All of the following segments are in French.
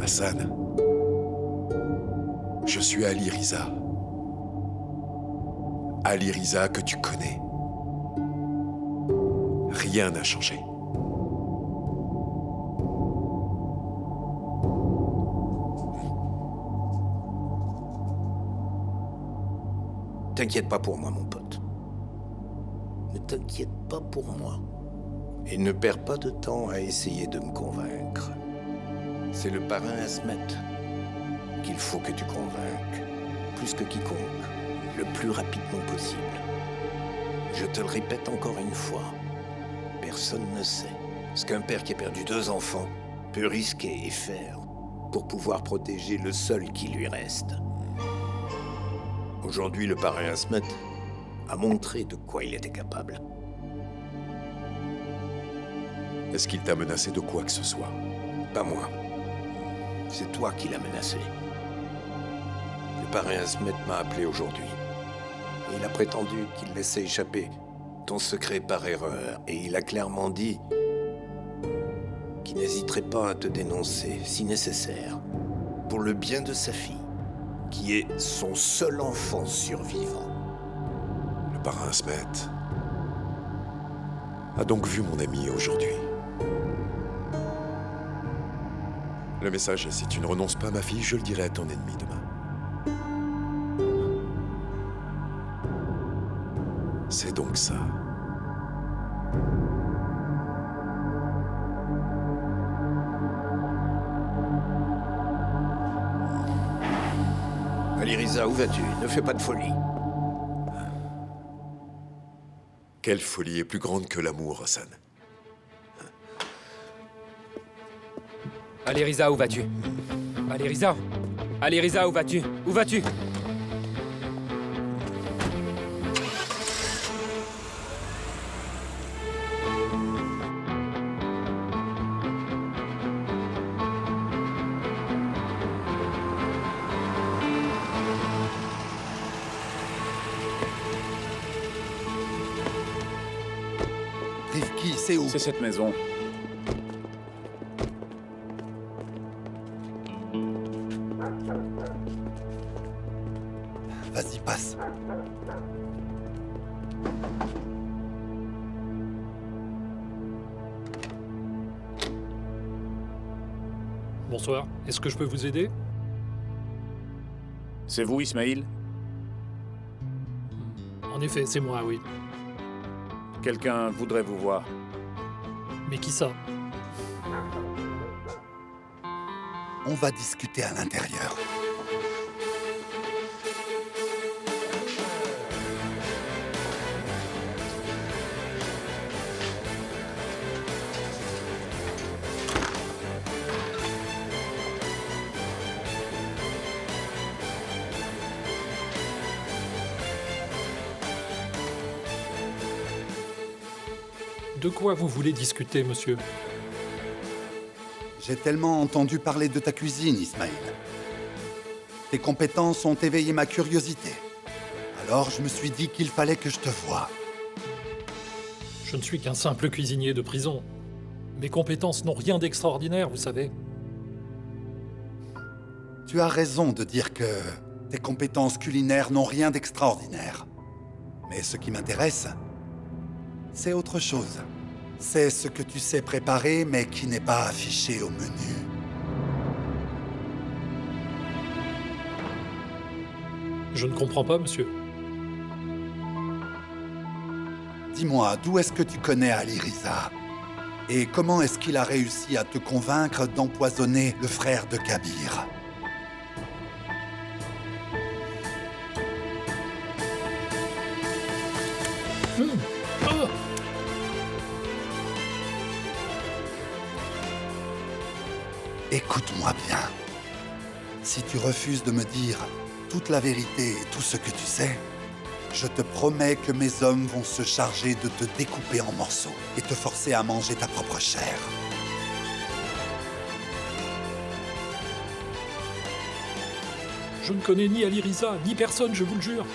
Hassan, je suis Ali Riza. Ali Riza que tu connais. Rien n'a changé. T'inquiète pas pour moi, mon pote. Ne t'inquiète pas pour moi. Et ne perds pas de temps à essayer de me convaincre. C'est le parrain Asmet qu'il faut que tu convainques, plus que quiconque, le plus rapidement possible. Je te le répète encore une fois, personne ne sait ce qu'un père qui a perdu 2 enfants peut risquer et faire pour pouvoir protéger le seul qui lui reste. Aujourd'hui, le parrain Asmet a montré de quoi il était capable. Est-ce qu'il t'a menacé de quoi que ce soit? Pas moi. C'est toi qui l'as menacé. Le parrain Asmet m'a appelé aujourd'hui. Et il a prétendu qu'il laissait échapper ton secret par erreur. Et il a clairement dit qu'il n'hésiterait pas à te dénoncer, si nécessaire, pour le bien de sa fille, qui est son seul enfant survivant. Le parrain Asmet a donc vu mon ami aujourd'hui. Le message est, si tu ne renonces pas à ma fille, je le dirai à ton ennemi demain. C'est donc ça. Ali Riza, où vas-tu? Ne fais pas de folie. Quelle folie est plus grande que l'amour, Hassan? Ali Riza, où vas-tu? Ali Riza? Ali Riza, où vas-tu? Où vas-tu? Rifki, c'est où? C'est cette maison. Vas-y, passe. Bonsoir, est-ce que je peux vous aider? C'est vous, Ismaïl? En effet, c'est moi, oui. Quelqu'un voudrait vous voir. Mais qui ça? On va discuter à l'intérieur. De quoi vous voulez discuter, monsieur? J'ai tellement entendu parler de ta cuisine, Ismaïl. Tes compétences ont éveillé ma curiosité. Alors je me suis dit qu'il fallait que je te voie. Je ne suis qu'un simple cuisinier de prison. Mes compétences n'ont rien d'extraordinaire, vous savez. Tu as raison de dire que tes compétences culinaires n'ont rien d'extraordinaire. Mais ce qui m'intéresse, c'est autre chose. C'est ce que tu sais préparer, mais qui n'est pas affiché au menu. Je ne comprends pas, monsieur. Dis-moi, d'où est-ce que tu connais Ali Riza? Et comment est-ce qu'il a réussi à te convaincre d'empoisonner le frère de Kabir? Ah! Écoute-moi bien. Si tu refuses de me dire toute la vérité et tout ce que tu sais, je te promets que mes hommes vont se charger de te découper en morceaux et te forcer à manger ta propre chair. Je ne connais ni Ali Riza, ni personne, je vous le jure.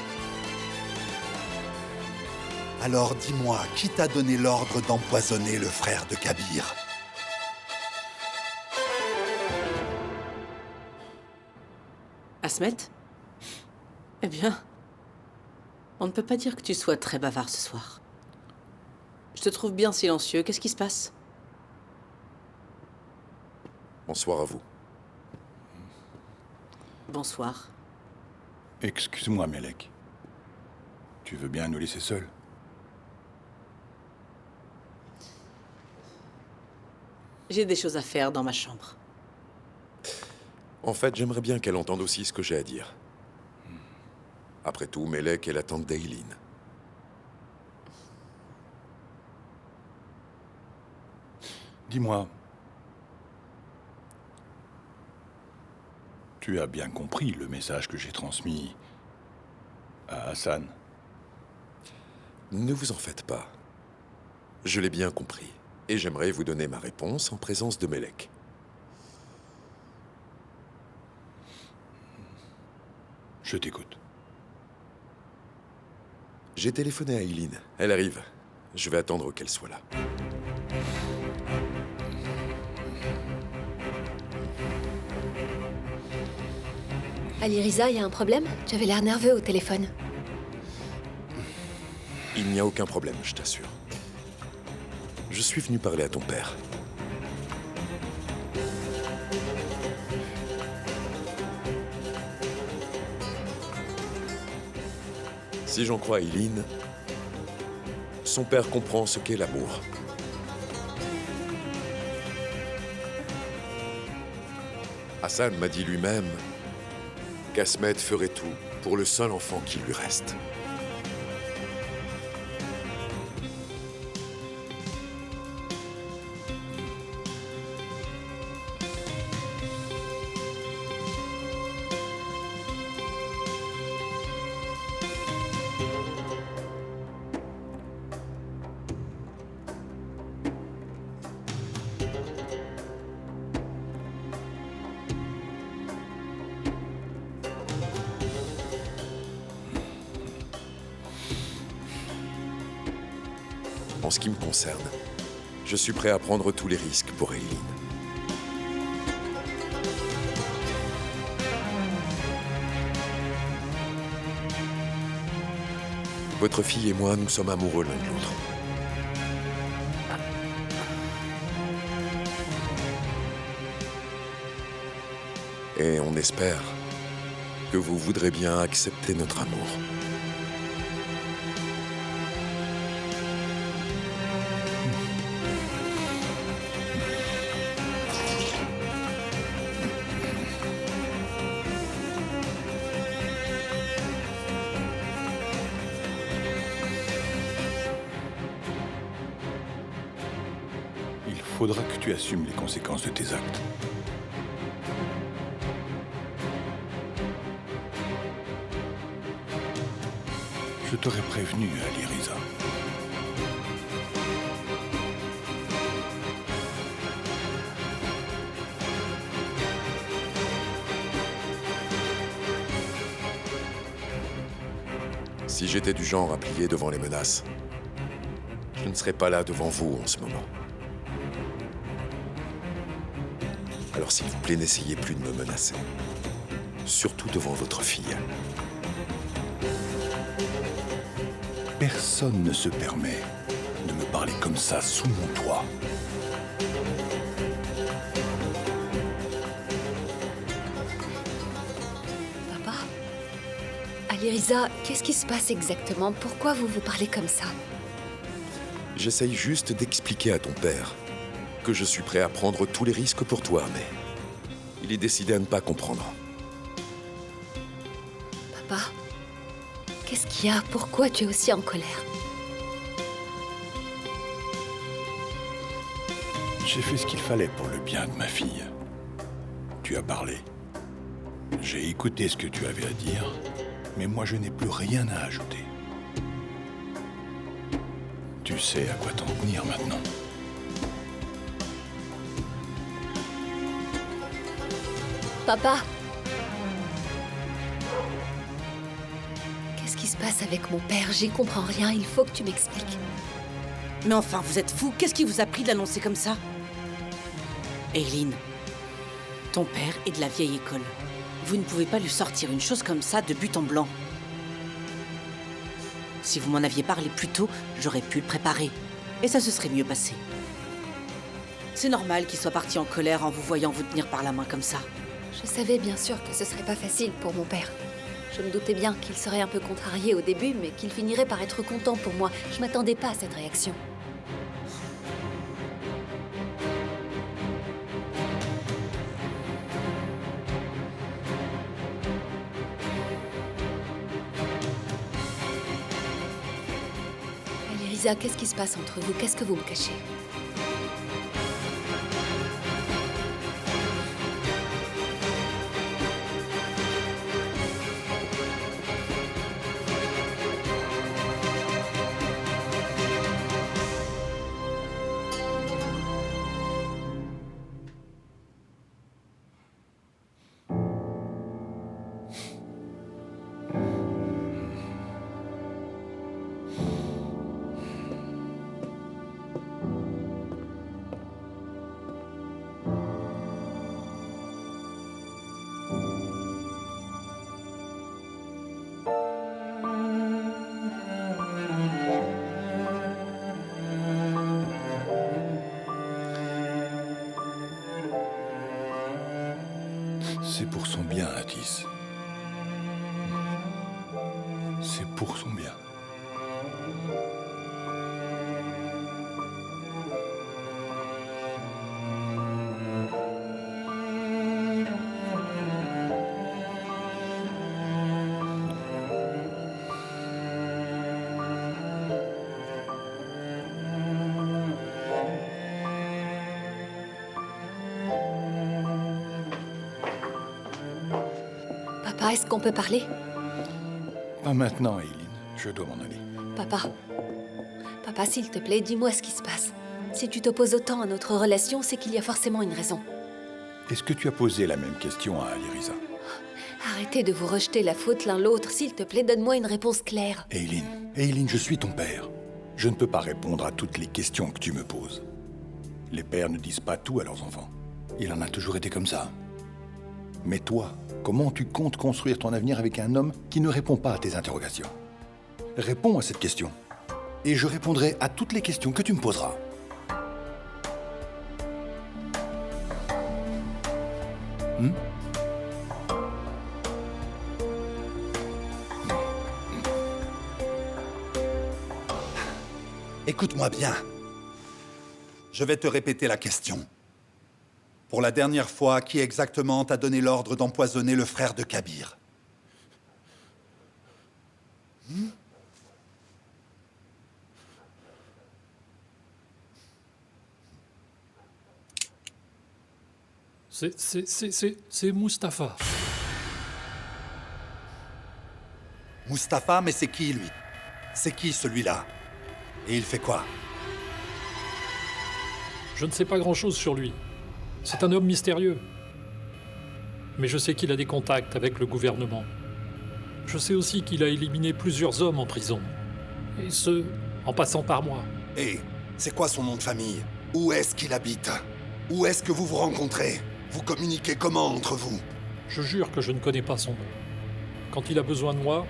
Alors dis-moi, qui t'a donné l'ordre d'empoisonner le frère de Kabir? Asmet? Eh bien, on ne peut pas dire que tu sois très bavard ce soir. Je te trouve bien silencieux. Qu'est-ce qui se passe? Bonsoir à vous. Bonsoir. Excuse-moi, Melek. Tu veux bien nous laisser seuls? J'ai des choses à faire dans ma chambre. En fait, j'aimerais bien qu'elle entende aussi ce que j'ai à dire. Après tout, Melek est la tante d'Aileen. Dis-moi. Tu as bien compris le message que j'ai transmis à Hassan? Ne vous en faites pas. Je l'ai bien compris. Et j'aimerais vous donner ma réponse en présence de Melek. Je t'écoute. J'ai téléphoné à Aileen. Elle arrive. Je vais attendre qu'elle soit là. Aliriza, il y a un problème? Tu avais l'air nerveux au téléphone. Il n'y a aucun problème, je t'assure. Je suis venu parler à ton père. Si j'en crois Aileen, son père comprend ce qu'est l'amour. Hassan m'a dit lui-même qu'Asmet ferait tout pour le seul enfant qui lui reste. En ce qui me concerne, je suis prêt à prendre tous les risques pour Aileen. Votre fille et moi, nous sommes amoureux l'un de l'autre. Et on espère que vous voudrez bien accepter notre amour. Il faudra que tu assumes les conséquences de tes actes. Je t'aurais prévenu, Aliriza. Si j'étais du genre à plier devant les menaces, je ne serais pas là devant vous en ce moment. Alors s'il vous plaît, n'essayez plus de me menacer. Surtout devant votre fille. Personne ne se permet de me parler comme ça sous mon toit. Papa? Aliriza, qu'est-ce qui se passe exactement? Pourquoi vous vous parlez comme ça? J'essaye juste d'expliquer à ton père que je suis prêt à prendre tous les risques pour toi, mais il est décidé à ne pas comprendre. Papa? Qu'est-ce qu'il y a? Pourquoi tu es aussi en colère? J'ai fait ce qu'il fallait pour le bien de ma fille. Tu as parlé. J'ai écouté ce que tu avais à dire, mais moi je n'ai plus rien à ajouter. Tu sais à quoi t'en tenir maintenant. Papa? Qu'est-ce qui se passe avec mon père? J'y comprends rien, il faut que tu m'expliques. Mais enfin, vous êtes fous. Qu'est-ce qui vous a pris de l'annoncer comme ça? Aileen, ton père est de la vieille école. Vous ne pouvez pas lui sortir une chose comme ça de but en blanc. Si vous m'en aviez parlé plus tôt, j'aurais pu le préparer. Et ça se serait mieux passé. C'est normal qu'il soit parti en colère en vous voyant vous tenir par la main comme ça. Je savais bien sûr que ce serait pas facile pour mon père. Je me doutais bien qu'il serait un peu contrarié au début, mais qu'il finirait par être content pour moi. Je m'attendais pas à cette réaction. Alirisa, qu'est-ce qui se passe entre vous? Qu'est-ce que vous me cachez? C'est pour son bien, Atis. C'est pour son bien. Papa, est-ce qu'on peut parler? Pas maintenant, Eileen. Je dois m'en aller. Papa, s'il te plaît, dis-moi ce qui se passe. Si tu t'opposes autant à notre relation, c'est qu'il y a forcément une raison. Est-ce que tu as posé la même question à Alirisa? Arrêtez de vous rejeter la faute l'un l'autre. S'il te plaît, donne-moi une réponse claire. Eileen, je suis ton père. Je ne peux pas répondre à toutes les questions que tu me poses. Les pères ne disent pas tout à leurs enfants. Il en a toujours été comme ça. Mais toi, comment tu comptes construire ton avenir avec un homme qui ne répond pas à tes interrogations? Réponds à cette question. Et je répondrai à toutes les questions que tu me poseras. Écoute-moi bien. Je vais te répéter la question. Pour la dernière fois, qui exactement t'a donné l'ordre d'empoisonner le frère de Kabir? C'est Mustapha. Mustapha, mais c'est qui, lui? C'est qui, celui-là? Et il fait quoi? Je ne sais pas grand-chose sur lui. C'est un homme mystérieux. Mais je sais qu'il a des contacts avec le gouvernement. Je sais aussi qu'il a éliminé plusieurs hommes en prison. Et ce, en passant par moi. Et c'est quoi son nom de famille? Où est-ce qu'il habite? Où est-ce que vous vous rencontrez? Vous communiquez comment entre vous? Je jure que je ne connais pas son nom. Quand il a besoin de moi,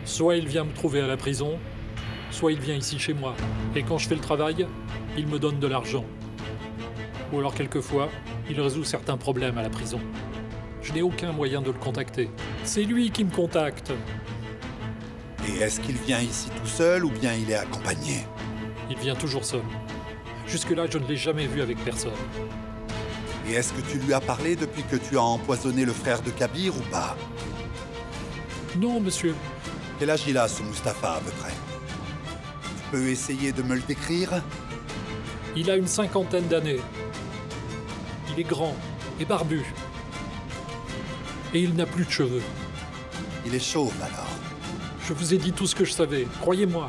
soit il vient me trouver à la prison, soit il vient ici chez moi. Et quand je fais le travail, il me donne de l'argent. Ou alors quelquefois, il résout certains problèmes à la prison. Je n'ai aucun moyen de le contacter. C'est lui qui me contacte. Et est-ce qu'il vient ici tout seul ou bien il est accompagné? Il vient toujours seul. Jusque-là, je ne l'ai jamais vu avec personne. Et est-ce que tu lui as parlé depuis que tu as empoisonné le frère de Kabir ou pas? Non, monsieur. Quel âge il a, ce Mustapha, à peu près? Tu peux essayer de me le décrire? Il a une 50aine d'années. Il est grand et barbu. Et il n'a plus de cheveux. Il est chauve, alors. Je vous ai dit tout ce que je savais, croyez-moi.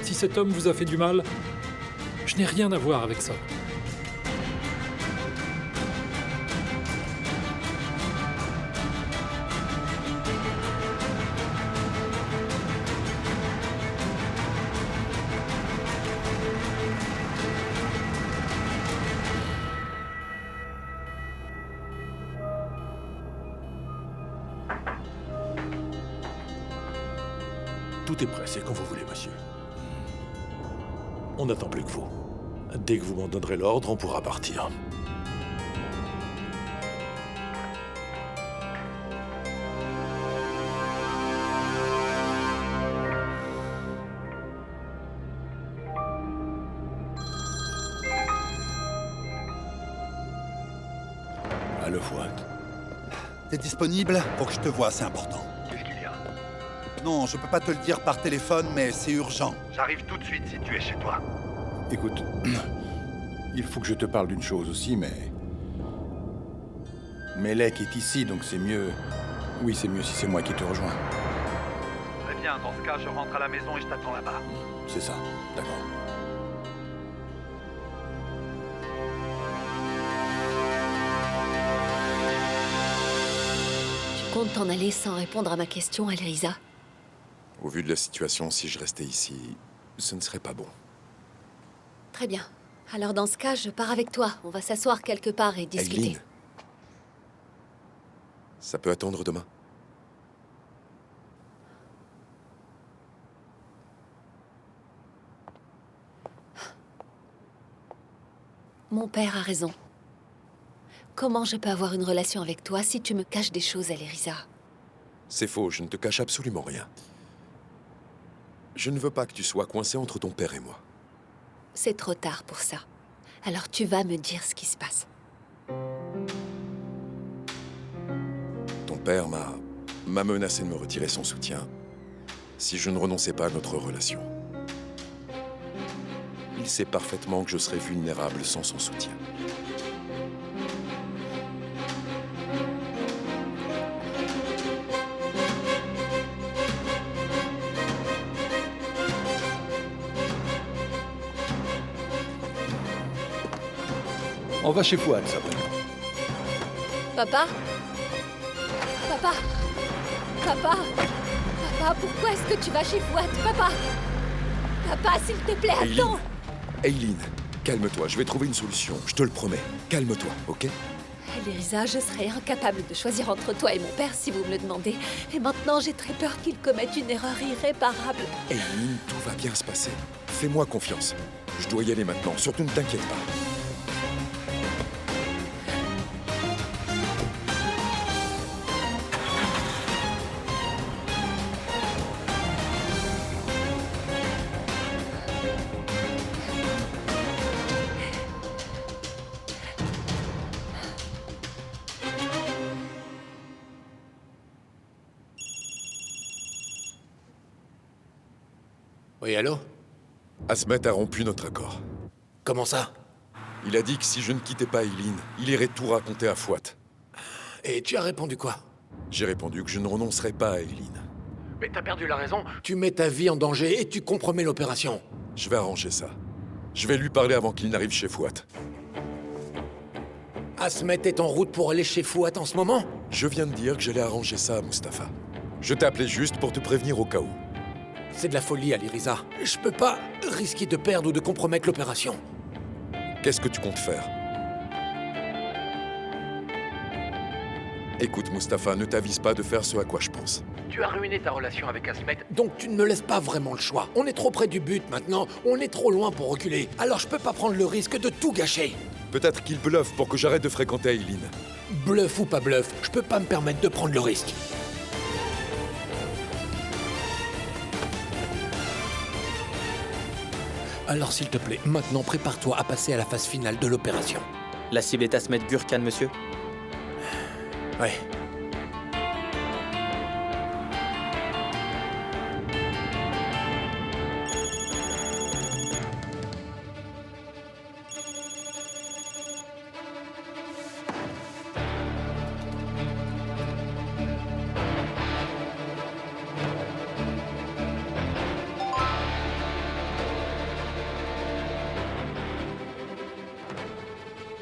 Si cet homme vous a fait du mal, je n'ai rien à voir avec ça. Tout est prêt, c'est quand vous voulez, monsieur. On n'attend plus que vous. Dès que vous m'en donnerez l'ordre, on pourra partir. Allô, Fouad. T'es disponible? Faut que je te voie, c'est important. Qu'est-ce qu'il y a? Non, je peux pas te le dire par téléphone, mais c'est urgent. J'arrive tout de suite si tu es chez toi. Écoute, il faut que je te parle d'une chose aussi, mais... Melek est ici, donc c'est mieux... Oui, c'est mieux si c'est moi qui te rejoins. Très bien, dans ce cas, je rentre à la maison et je t'attends là-bas. C'est ça, d'accord. Tu comptes t'en aller sans répondre à ma question, Alirisa? Au vu de la situation, si je restais ici, ce ne serait pas bon. Très bien. Alors dans ce cas, je pars avec toi. On va s'asseoir quelque part et discuter. Aileen, ça peut attendre demain. Mon père a raison. Comment je peux avoir une relation avec toi si tu me caches des choses, Alirisa? C'est faux, je ne te cache absolument rien. Je ne veux pas que tu sois coincé entre ton père et moi. C'est trop tard pour ça. Alors tu vas me dire ce qui se passe. Ton père m'a menacé de me retirer son soutien si je ne renonçais pas à notre relation. Il sait parfaitement que je serais vulnérable sans son soutien. On va chez Fouad, Sabrina. Papa? Papa? Papa? Papa, pourquoi est-ce que tu vas chez Fouad? Papa? Papa, s'il te plaît, attends! Aileen, calme-toi, je vais trouver une solution, je te le promets. Calme-toi, ok? Alirisa, je serais incapable de choisir entre toi et mon père si vous me le demandez. Et maintenant, j'ai très peur qu'il commette une erreur irréparable. Aileen, tout va bien se passer. Fais-moi confiance. Je dois y aller maintenant, surtout ne t'inquiète pas. Oui, allô? Asmet a rompu notre accord. Comment ça? Il a dit que si je ne quittais pas Aileen, il irait tout raconter à Fouad. Et tu as répondu quoi? J'ai répondu que je ne renoncerais pas à Aileen. Mais t'as perdu la raison. Tu mets ta vie en danger et tu compromets l'opération. Je vais arranger ça. Je vais lui parler avant qu'il n'arrive chez Fouad. Asmet est en route pour aller chez Fouad en ce moment? Je viens de dire que j'allais arranger ça à Mustapha. Je t'ai appelé juste pour te prévenir au cas où. C'est de la folie, Alirisa. Je peux pas risquer de perdre ou de compromettre l'opération. Qu'est-ce que tu comptes faire? Écoute, Mustapha, ne t'avise pas de faire ce à quoi je pense. Tu as ruiné ta relation avec Asmet, donc tu ne me laisses pas vraiment le choix. On est trop près du but maintenant, on est trop loin pour reculer. Alors je peux pas prendre le risque de tout gâcher. Peut-être qu'il bluffe pour que j'arrête de fréquenter Aileen. Bluff ou pas bluff, je peux pas me permettre de prendre le risque. Alors s'il te plaît, maintenant prépare-toi à passer à la phase finale de l'opération. La cible est Asmet Gurkhan, monsieur. Ouais.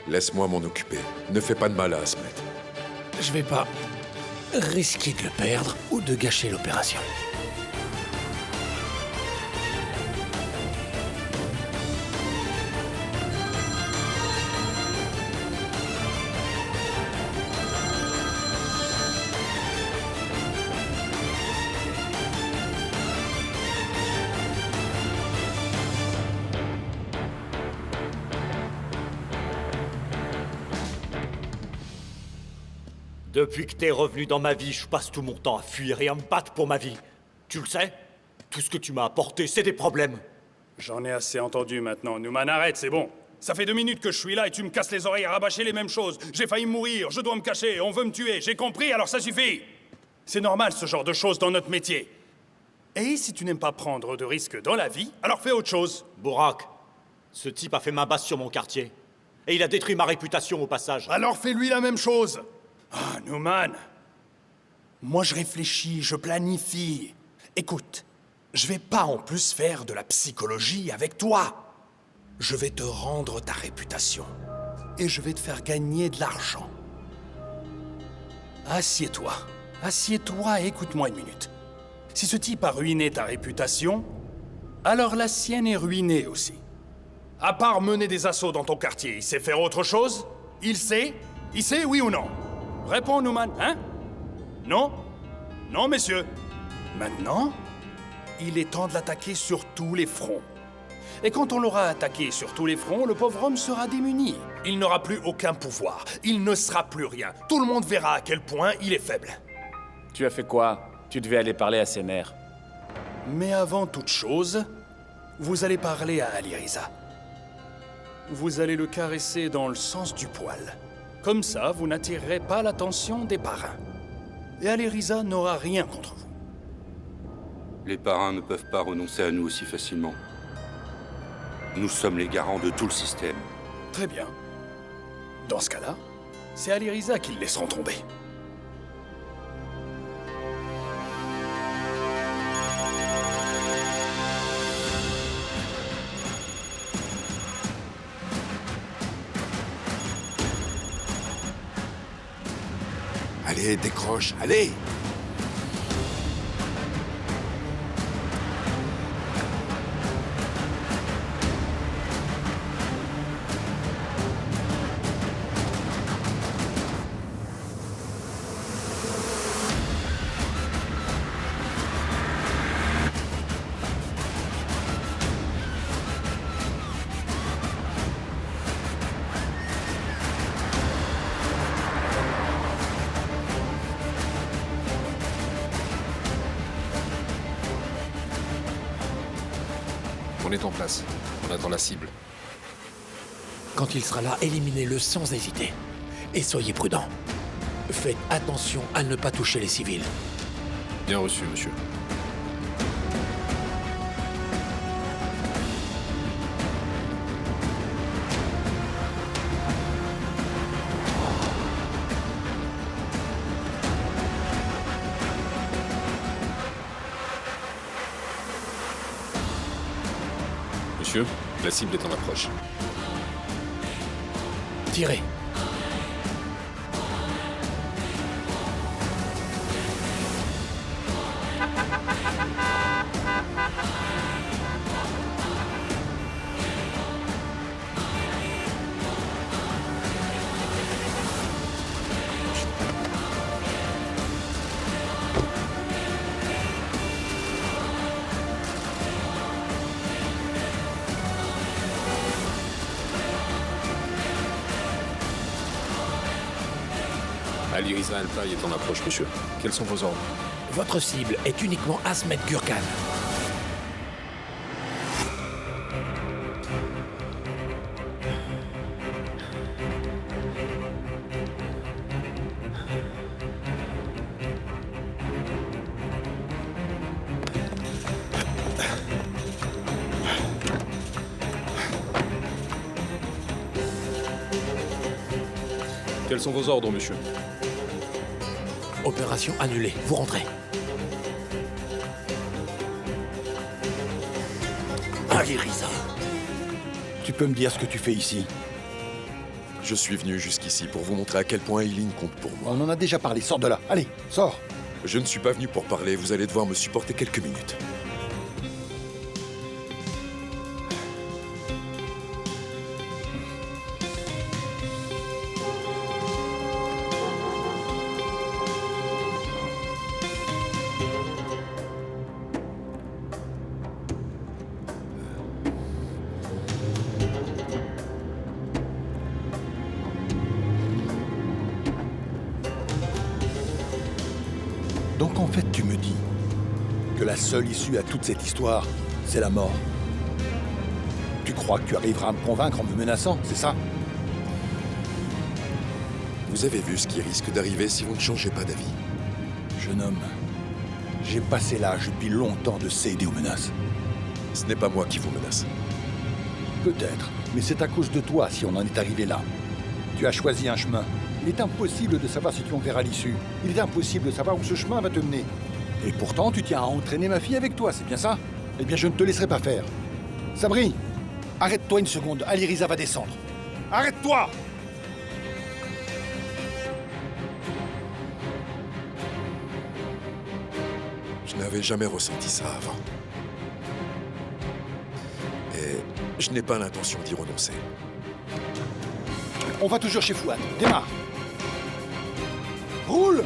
Laisse-moi m'en occuper. Ne fais pas de mal à Asmet. Je vais pas risquer de le perdre ou de gâcher l'opération. Depuis que t'es revenu dans ma vie, je passe tout mon temps à fuir et à me battre pour ma vie. Tu le sais? Tout ce que tu m'as apporté, c'est des problèmes. J'en ai assez entendu maintenant. Newman, arrête, c'est bon. Ça fait 2 minutes que je suis là et tu me casses les oreilles à rabâcher les mêmes choses. J'ai failli mourir, je dois me cacher, on veut me tuer. J'ai compris, alors ça suffit. C'est normal ce genre de choses dans notre métier. Et si tu n'aimes pas prendre de risques dans la vie, alors fais autre chose. Bourak, ce type a fait main basse sur mon quartier. Et il a détruit ma réputation au passage. Alors fais-lui la même chose. Ah, Newman. Moi je réfléchis, je planifie. Écoute, je vais pas en plus faire de la psychologie avec toi. Je vais te rendre ta réputation. Et je vais te faire gagner de l'argent. Assieds-toi. Assieds-toi et écoute-moi une minute. Si ce type a ruiné ta réputation, alors la sienne est ruinée aussi. À part mener des assauts dans ton quartier, il sait faire autre chose? Il sait? Il sait, oui ou non? Réponds, Newman, hein? Non? Non, messieurs. Maintenant, il est temps de l'attaquer sur tous les fronts. Et quand on l'aura attaqué sur tous les fronts, le pauvre homme sera démuni. Il n'aura plus aucun pouvoir. Il ne sera plus rien. Tout le monde verra à quel point il est faible. Tu as fait quoi? Tu devais aller parler à ses mères. Mais avant toute chose, vous allez parler à Aliriza. Vous allez le caresser dans le sens du poil. Comme ça, vous n'attirerez pas l'attention des parrains. Et Aliriza n'aura rien contre vous. Les parrains ne peuvent pas renoncer à nous aussi facilement. Nous sommes les garants de tout le système. Très bien. Dans ce cas-là, c'est Aliriza qui le laisseront tomber. Allez, décroche, allez! On est en place. On attend la cible. Quand il sera là, éliminez-le sans hésiter. Et soyez prudents. Faites attention à ne pas toucher les civils. Bien reçu, monsieur. Monsieur, la cible est en approche. Tirez. Aliriza Alpay est en approche, monsieur. Quels sont vos ordres? Votre cible est uniquement Asmet Gurkan. Quels sont vos ordres, monsieur? Opération annulée. Vous rentrez. Aliriza. Tu peux me dire ce que tu fais ici? Je suis venu jusqu'ici pour vous montrer à quel point Eileen compte pour moi. On en a déjà parlé, sors de là. Allez, sors. Je ne suis pas venu pour parler, vous allez devoir me supporter quelques minutes. Donc en fait, tu me dis que la seule issue à toute cette histoire, c'est la mort. Tu crois que tu arriveras à me convaincre en me menaçant, c'est ça? Vous avez vu ce qui risque d'arriver si vous ne changez pas d'avis. Jeune homme, j'ai passé l'âge depuis longtemps de céder aux menaces. Ce n'est pas moi qui vous menace. Peut-être, mais c'est à cause de toi si on en est arrivé là. Tu as choisi un chemin. Il est impossible de savoir si tu en verras l'issue. Il est impossible de savoir où ce chemin va te mener. Et pourtant, tu tiens à entraîner ma fille avec toi, c'est bien ça? Eh bien, je ne te laisserai pas faire. Sabri, arrête-toi une seconde, Aliriza va descendre. Arrête-toi! Je n'avais jamais ressenti ça avant. Et je n'ai pas l'intention d'y renoncer. On va toujours chez Fouad. Démarre. Roule!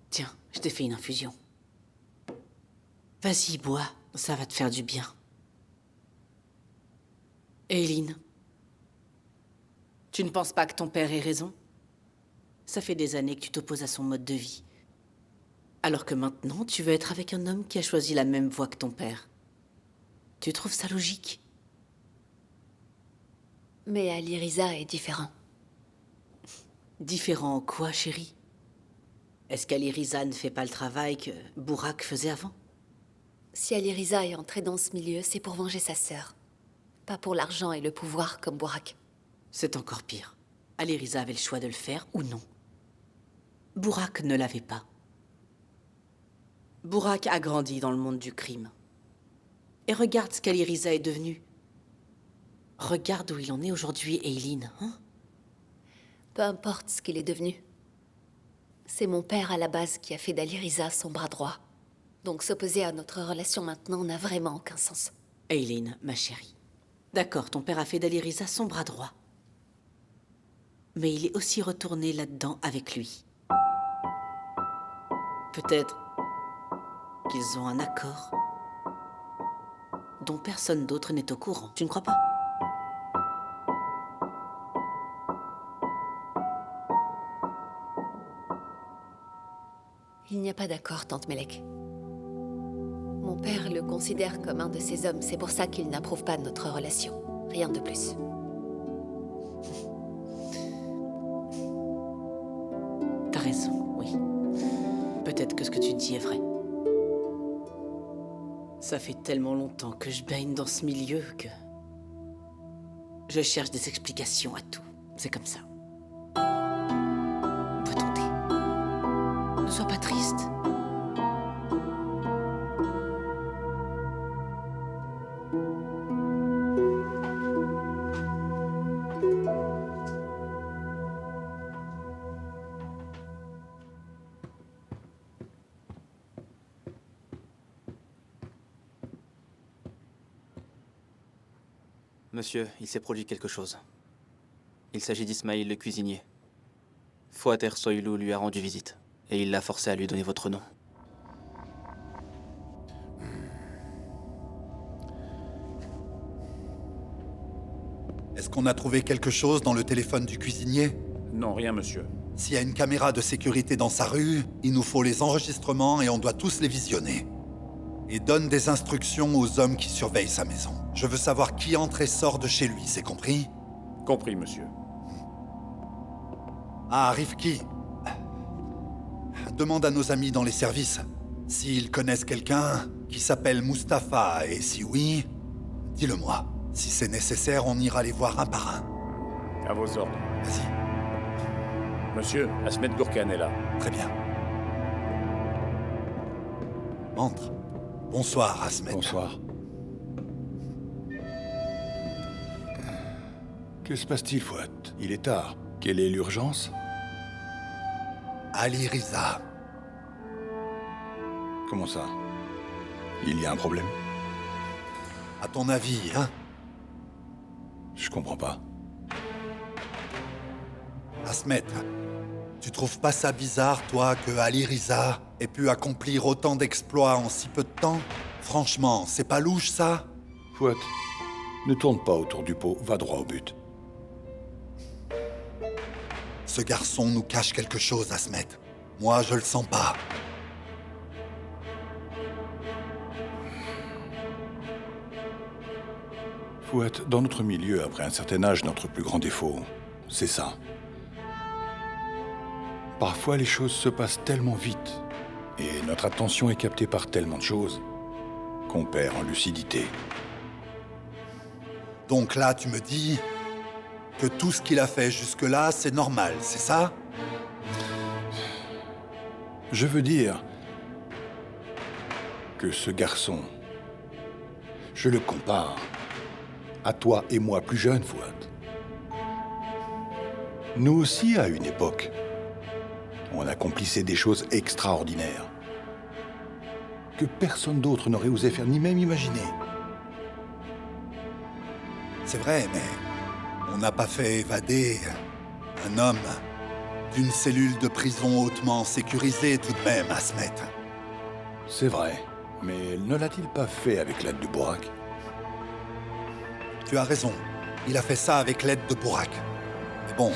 Tiens, je t'ai fait une infusion. Vas-y, bois, ça va te faire du bien. Eileen, tu ne penses pas que ton père ait raison? Ça fait des années que tu t'opposes à son mode de vie. Alors que maintenant, tu veux être avec un homme qui a choisi la même voie que ton père. Tu trouves ça logique? Mais Aliriza est différent. Différent en quoi, chérie? Est-ce qu'Aliriza ne fait pas le travail que Bourak faisait avant? Si Aliriza est entrée dans ce milieu, c'est pour venger sa sœur. Pas pour l'argent et le pouvoir comme Bourak. C'est encore pire. Aliriza avait le choix de le faire ou non. Bourak ne l'avait pas. Bourak a grandi dans le monde du crime. Et regarde ce qu'Aliriza est devenue. Regarde où il en est aujourd'hui, Eileen, hein? Peu importe ce qu'il est devenu. C'est mon père à la base qui a fait d'Aliriza son bras droit. Donc s'opposer à notre relation maintenant n'a vraiment aucun sens. Eileen, ma chérie. D'accord, ton père a fait d'Aliriza son bras droit. Mais il est aussi retourné là-dedans avec lui. Peut-être qu'ils ont un accord dont personne d'autre n'est au courant. Tu ne crois pas? Il n'y a pas d'accord, tante Melek. Mon père le considère comme un de ses hommes. C'est pour ça qu'il n'approuve pas notre relation. Rien de plus. T'as raison, oui. Peut-être que ce que tu dis est vrai. Ça fait tellement longtemps que je baigne dans ce milieu que... je cherche des explications à tout. C'est comme ça. Bois ton thé. Ne sois pas triste. Monsieur, il s'est produit quelque chose. Il s'agit d'Ismaïl le cuisinier. Fouad Ersoylou lui a rendu visite, et il l'a forcé à lui donner votre nom. Est-ce qu'on a trouvé quelque chose dans le téléphone du cuisinier? Non, rien, monsieur. S'il y a une caméra de sécurité dans sa rue, il nous faut les enregistrements et on doit tous les visionner. Et donne des instructions aux hommes qui surveillent sa maison. Je veux savoir qui entre et sort de chez lui, c'est compris? Compris, monsieur. Ah, Rifki. Demande à nos amis dans les services s'ils connaissent quelqu'un qui s'appelle Mustapha, et si oui, dis-le-moi. Si c'est nécessaire, on ira les voir un par un. À vos ordres. Vas-y. Monsieur, Asmet Gurkan est là. Très bien. Entre. Bonsoir, Asmet. Bonsoir. Que se passe-t-il, Fouad? Il est tard. Quelle est l'urgence? Aliriza. Comment ça? Il y a un problème? À ton avis, hein? Je comprends pas. Asmet, tu trouves pas ça bizarre, toi, que Ali Riza ait pu accomplir autant d'exploits en si peu de temps? Franchement, c'est pas louche, ça? Fouad, ne tourne pas autour du pot, va droit au but. Ce garçon nous cache quelque chose, Asmet. Moi, je le sens pas. Fouad, dans notre milieu, après un certain âge, notre plus grand défaut, c'est ça. Parfois, les choses se passent tellement vite, et notre attention est captée par tellement de choses, qu'on perd en lucidité. Donc là, tu me dis que tout ce qu'il a fait jusque-là, c'est normal, c'est ça? Je veux dire que ce garçon, je le compare à toi et moi plus jeunes, Fouad. Nous aussi, à une époque, on accomplissait des choses extraordinaires que personne d'autre n'aurait osé faire, ni même imaginer. C'est vrai, mais on n'a pas fait évader un homme d'une cellule de prison hautement sécurisée tout de même, Asmet. C'est vrai, mais ne l'a-t-il pas fait avec l'aide du Borak? Tu as raison, il a fait ça avec l'aide de Borak. Mais bon,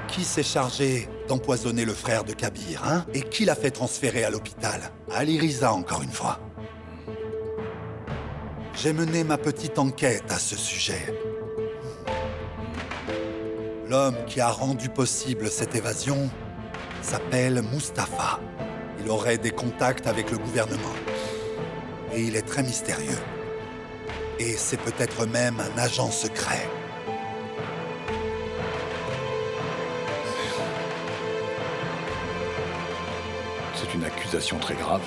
qui s'est chargé d'empoisonner le frère de Kabir, hein? Et qui l'a fait transférer à l'hôpital? Ali Riza, encore une fois. J'ai mené ma petite enquête à ce sujet. L'homme qui a rendu possible cette évasion s'appelle Mustapha. Il aurait des contacts avec le gouvernement. Et il est très mystérieux. Et c'est peut-être même un agent secret. C'est une accusation très grave.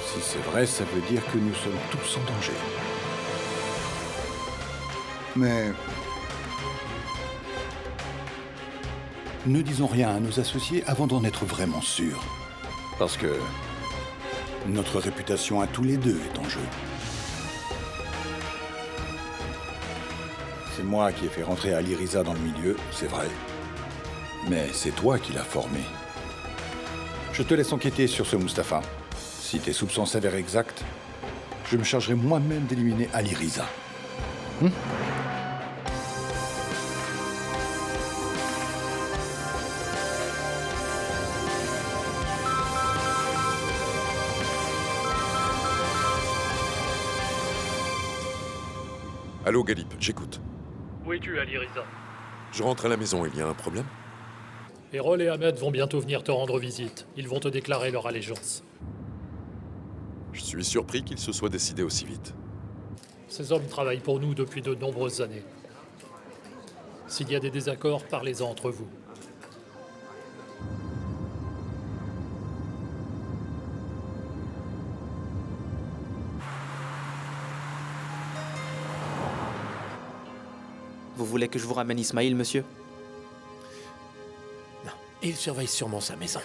Si c'est vrai, ça veut dire que nous sommes tous en danger. Mais ne disons rien à nos associés avant d'en être vraiment sûrs. Parce que notre réputation à tous les deux est en jeu. C'est moi qui ai fait rentrer Ali Riza dans le milieu, c'est vrai. Mais c'est toi qui l'as formé. Je te laisse enquêter sur ce Mustapha. Si tes soupçons s'avèrent exacts, je me chargerai moi-même d'éliminer Ali Riza. Allô, Galip, j'écoute. Où es-tu, Ali Riza? Je rentre à la maison, il y a un problème? Errol et Ahmed vont bientôt venir te rendre visite. Ils vont te déclarer leur allégeance. Je suis surpris qu'ils se soient décidés aussi vite. Ces hommes travaillent pour nous depuis de nombreuses années. S'il y a des désaccords, parlez-en entre vous. Vous voulez que je vous ramène Ismaïl, monsieur? Non, il surveille sûrement sa maison.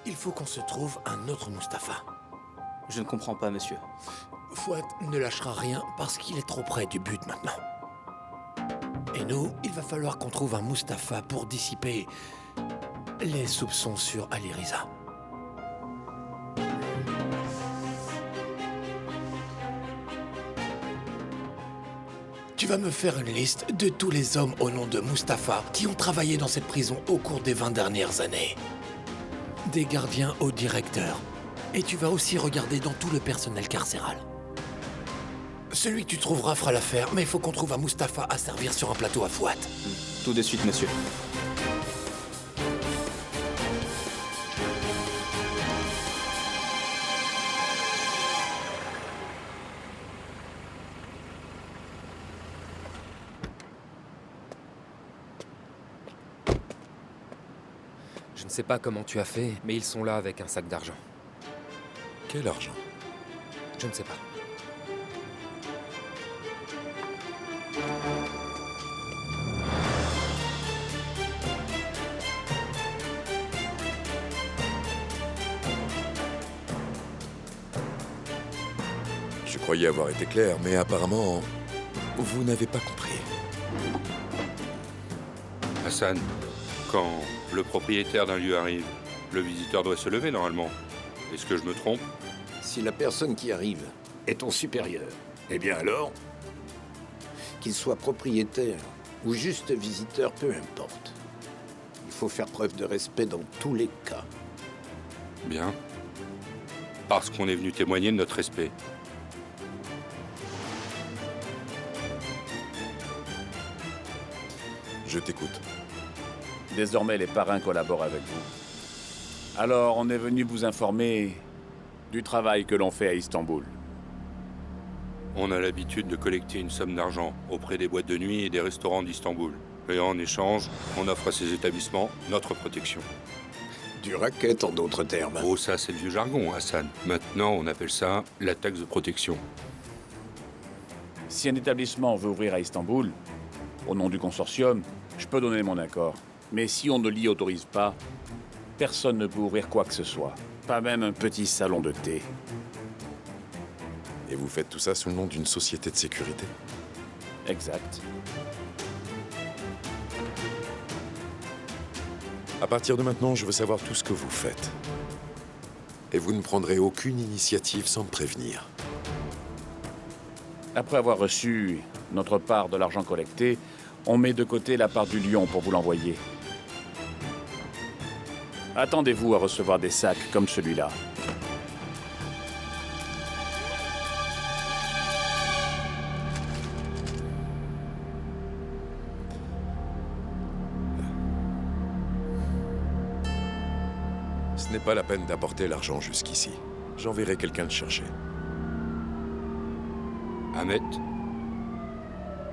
Il faut qu'on se trouve un autre Mustapha. Je ne comprends pas, monsieur. Fouad ne lâchera rien parce qu'il est trop près du but maintenant. Et nous, il va falloir qu'on trouve un Mustapha pour dissiper les soupçons sur Ali Riza. Tu vas me faire une liste de tous les hommes au nom de Mustapha qui ont travaillé dans cette prison au cours des 20 dernières années. Des gardiens au directeur. Et tu vas aussi regarder dans tout le personnel carcéral. Celui que tu trouveras fera l'affaire, mais il faut qu'on trouve un Mustapha à servir sur un plateau à Fouad. Tout de suite, monsieur. Je ne sais pas comment tu as fait, mais ils sont là avec un sac d'argent. Quel argent? Je ne sais pas. Je croyais avoir été clair, mais apparemment, Vous n'avez pas compris. Hassan, quand le propriétaire d'un lieu arrive, le visiteur doit se lever normalement. Est-ce que je me trompe? Si la personne qui arrive est ton supérieur, eh bien alors, qu'il soit propriétaire ou juste visiteur, peu importe. Il faut faire preuve de respect dans tous les cas. Bien. Parce qu'on est venu témoigner de notre respect. Je t'écoute. Désormais, les parrains collaborent avec vous. Alors, on est venu vous informer du travail que l'on fait à Istanbul. On a l'habitude de collecter une somme d'argent auprès des boîtes de nuit et des restaurants d'Istanbul. Et en échange, on offre à ces établissements notre protection. Du racket, en d'autres termes. Oh, ça, c'est le vieux jargon, Hassan. Maintenant, on appelle ça la taxe de protection. Si un établissement veut ouvrir à Istanbul, au nom du consortium, je peux donner mon accord. Mais si on ne l'y autorise pas, personne ne peut ouvrir quoi que ce soit. Pas même un petit salon de thé. Et vous faites tout ça sous le nom d'une société de sécurité? Exact. À partir de maintenant, je veux savoir tout ce que vous faites. Et vous ne prendrez aucune initiative sans me prévenir. Après avoir reçu notre part de l'argent collecté, on met de côté la part du lion pour vous l'envoyer. Attendez-vous à recevoir des sacs comme celui-là. Ce n'est pas la peine d'apporter l'argent jusqu'ici. J'enverrai quelqu'un le chercher. Ahmet,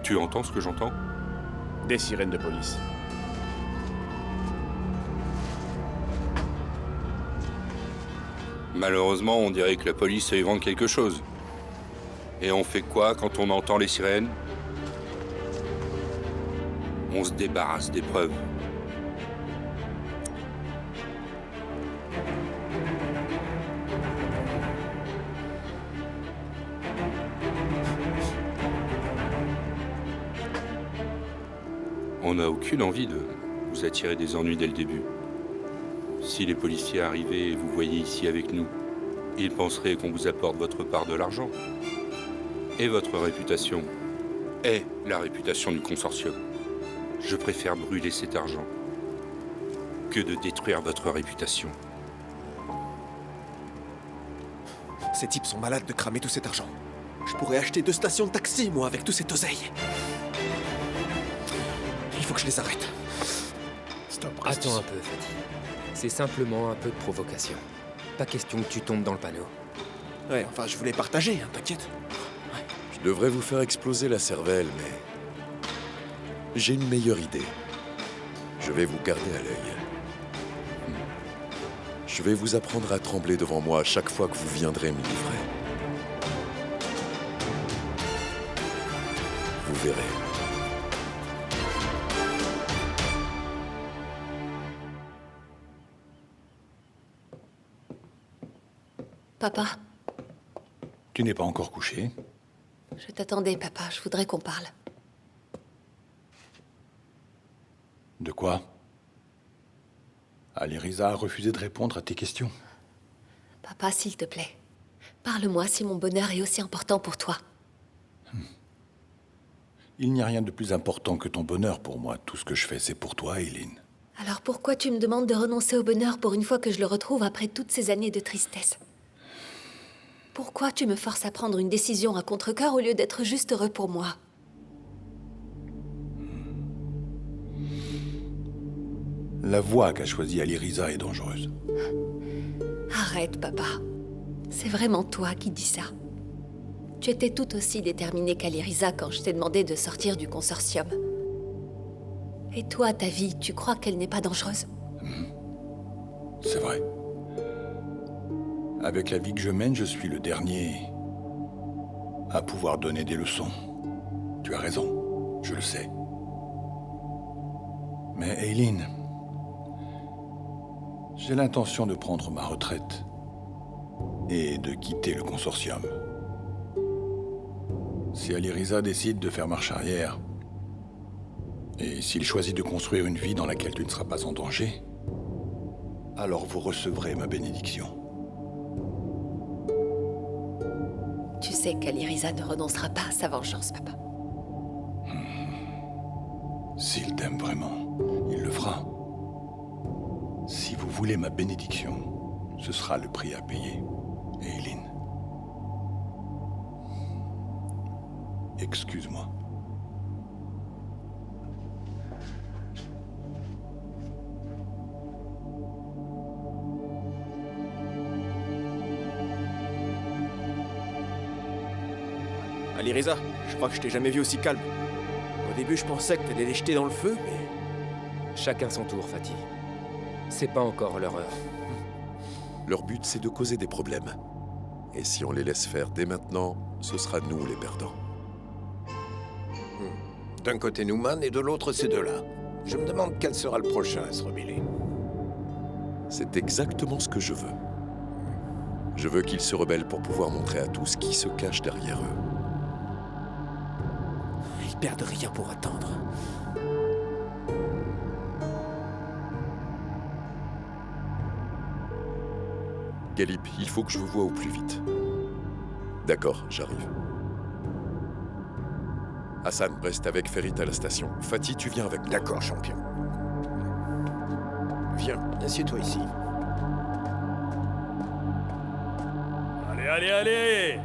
tu entends ce que j'entends? Des sirènes de police. Malheureusement, on dirait que la police veut y vendre quelque chose. Et on fait quoi quand on entend les sirènes? On se débarrasse des preuves. On n'a aucune envie de vous attirer des ennuis dès le début. Si les policiers arrivaient et vous voyaient ici avec nous, ils penseraient qu'on vous apporte votre part de l'argent. Et votre réputation est la réputation du consortium. Je préfère brûler cet argent que de détruire votre réputation. Ces types sont malades de cramer tout cet argent. Je pourrais acheter 2 stations de taxi, moi, avec tout cet oseille. Il faut que je les arrête. Stop. Attends un peu, Fatih. C'est simplement un peu de provocation. Pas question que tu tombes dans le panneau. Ouais, enfin, je voulais partager, hein, t'inquiète. Je devrais vous faire exploser la cervelle, mais... j'ai une meilleure idée. Je vais vous garder à l'œil. Je vais vous apprendre à trembler devant moi à chaque fois que vous viendrez me livrer. Vous verrez. Papa, Tu n'es pas encore couché? je t'attendais, papa. Je voudrais qu'on parle. De quoi? Aliriza a refusé de répondre à tes questions. Papa, s'il te plaît. Parle-moi si mon bonheur est aussi important pour toi. Il n'y a rien de plus important que ton bonheur pour moi. Tout ce que je fais, c'est pour toi, Eileen. Alors pourquoi tu me demandes de renoncer au bonheur pour une fois que je le retrouve après toutes ces années de tristesse? Pourquoi tu me forces à prendre une décision à contre-cœur au lieu d'être juste heureux pour moi? La voie qu'a choisie Aliriza est dangereuse. Arrête, papa. C'est vraiment toi qui dis ça. Tu étais tout aussi déterminé qu'Aliriza quand je t'ai demandé de sortir du consortium. Et toi, ta vie, tu crois qu'elle n'est pas dangereuse? C'est vrai. Avec la vie que je mène, je suis le dernier à pouvoir donner des leçons. Tu as raison, je le sais. Mais Eileen, j'ai l'intention de prendre ma retraite et de quitter le consortium. Si Ali Riza décide de faire marche arrière, et s'il choisit de construire une vie dans laquelle tu ne seras pas en danger, alors vous recevrez ma bénédiction. Tu sais qu'Ali Riza ne renoncera pas à sa vengeance, papa. S'il t'aime vraiment, il le fera. Si vous voulez ma bénédiction, ce sera le prix à payer. Eileen. Excuse-moi. Ali Riza, je crois que je t'ai jamais vu aussi calme. Au début, je pensais que t'allais les jeter dans le feu, mais... Chacun son tour, Fatih. C'est pas encore leur heure. Leur but, c'est de causer des problèmes. Et si on les laisse faire dès maintenant, ce sera nous les perdants. D'un côté Newman et de l'autre ces deux-là. Je me demande quel sera le prochain à se rebeller. C'est exactement ce que je veux. Je veux qu'ils se rebellent pour pouvoir montrer à tous qui se cache derrière eux. Ils perdent rien pour attendre. Galip, il faut que je vous voie au plus vite. D'accord, j'arrive. Hassan, reste avec Ferit à la station. Fatih, tu viens avec moi. D'accord, champion. Viens, assieds-toi ici. Allez, allez, allez!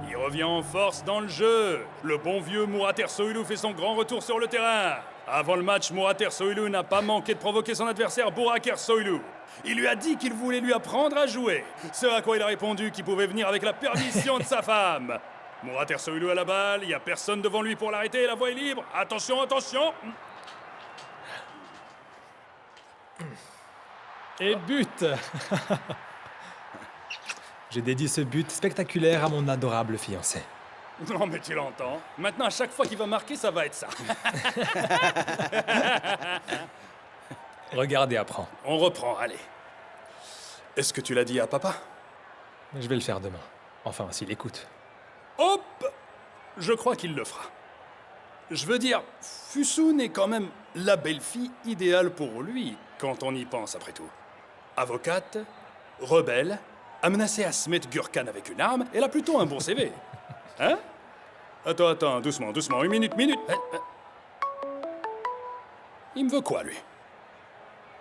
Il revient en force dans le jeu. Le bon vieux Mourater Soilou fait son grand retour sur le terrain. Avant le match, Mourater Soilou n'a pas manqué de provoquer son adversaire Bouraker Soilou. Il lui a dit qu'il voulait lui apprendre à jouer. Ce à quoi il a répondu qu'il pouvait venir avec la permission de sa femme. Mourater Soilou à la balle, il n'y a personne devant lui pour l'arrêter, la voie est libre. Attention, attention! Et but. J'ai dédié ce but spectaculaire à mon adorable fiancé. Non mais tu l'entends. Maintenant, à chaque fois qu'il va marquer, ça va être ça. Regarde et apprends. On reprend, allez. Est-ce que tu l'as dit à papa? Je vais le faire demain. Enfin, s'il écoute. Hop! Je crois qu'il le fera. Je veux dire, Fusoun est quand même la belle-fille idéale pour lui, quand on y pense après tout. Avocate, rebelle, a menacé Asmet Gurkhan avec une arme, elle a plutôt un bon CV. Hein? Attends, doucement, une minute. Il me veut quoi, lui?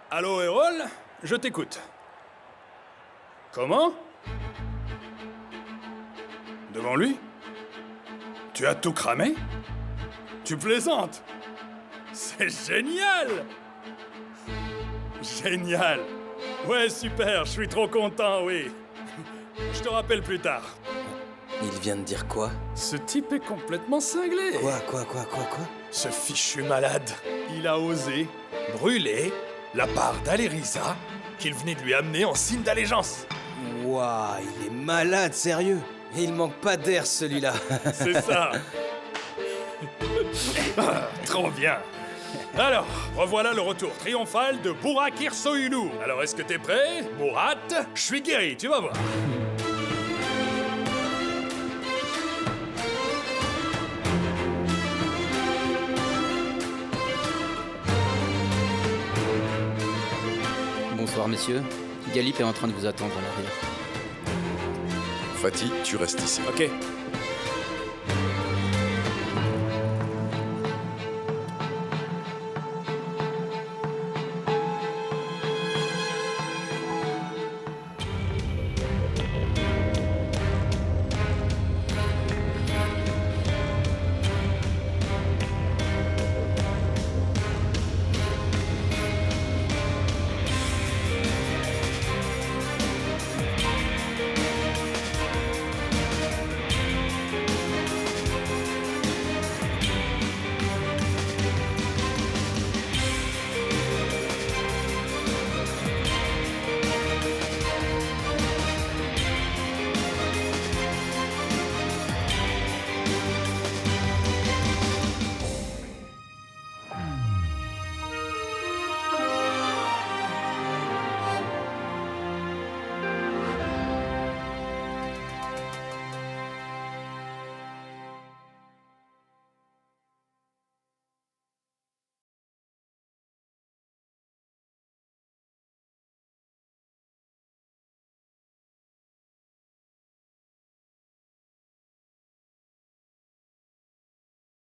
Allô, Errol? Je t'écoute. Comment? Devant lui? Tu as tout cramé? Tu plaisantes? C'est génial! Génial! Ouais, super, je suis trop content, oui. Je te rappelle plus tard. Il vient de dire quoi? Ce type est complètement cinglé. Quoi? Ce fichu malade. Il a osé brûler la part d'Ali Riza qu'il venait de lui amener en signe d'allégeance. Ouah, il est malade, sérieux. Il manque pas d'air, celui-là. C'est ça. Trop bien. Alors, revoilà le retour triomphal de Bouraker Soilou. Alors, est-ce que t'es prêt, Mourat? Je suis guéri, tu vas voir. Bonsoir, messieurs. Galip est en train de vous attendre à l'arrière. Fatih, tu restes ici. Ok.